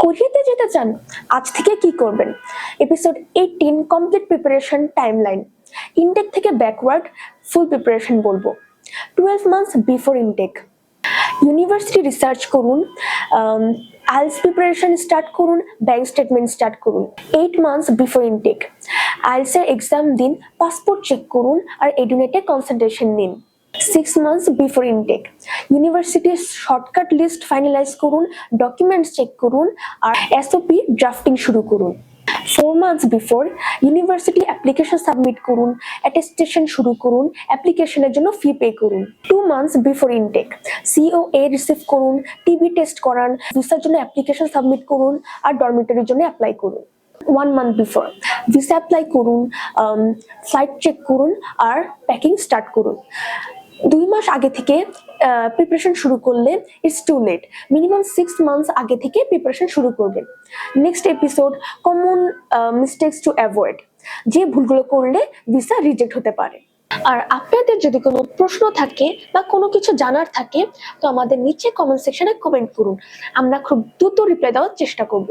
কোরিয়াতে যেতে চান? আজ থেকে কি করবেন? Episode 18 complete preparation timeline. Intake থেকে ব্যাকওয়ার্ড ফুল প্রিপারেশন বলবো। 12 months before intake. University research করুন, আইএলটিএস প্রিপারেশন স্টার্ট করুন, ব্যাংক স্টেটমেন্ট স্টার্ট করুন। 8 মান্থস বিফোর ইনটেক। আইএলটিএস এর এক্সাম দিন, পাসপোর্ট চেক করুন আর এডুনেটে কনসালটেশন নিন। 6 মান্থস বিফোর ইনটেক। ইউনিভার্সিটির শর্টকাট লিস্ট ফাইনালাইজ করুন, ডকুমেন্টস চেক করুন আর এসওপি ড্রাফটিং শুরু করুন। 4 months before university application submit করুন, অ্যাটেস্টেশন শুরু করুন, অ্যাপ্লিকেশনের জন্য ফি পে করুন। 2 months before intake COA receive করুন, টিবি টেস্ট করান, ভিসার জন্য অ্যাপ্লিকেশন সাবমিট করুন আর ডরমিটরির জন্য অ্যাপ্লাই করুন। 1 মান্থ বিফোর ভিসা অ্যাপ্লাই করুন, ফ্লাইট চেক করুন আর প্যাকিং স্টার্ট করুন। 2 মাস আগে থেকে প্রিপারেশন শুরু করলে it's too late. Minimum 6 months আগে থেকে প্রিপারেশন শুরু করবেন। Next episode common mistakes to avoid, যে ভুলগুলো করলে ভিসা রিজেক্ট হতে পারে। আর আপনাদের যদি কোনো প্রশ্ন থাকে বা কোনো কিছু জানার থাকে তো আমাদের নিচে কমেন্ট সেকশনে কমেন্ট করুন, আমরা খুব দ্রুত রিপ্লাই দেওয়ার চেষ্টা করব।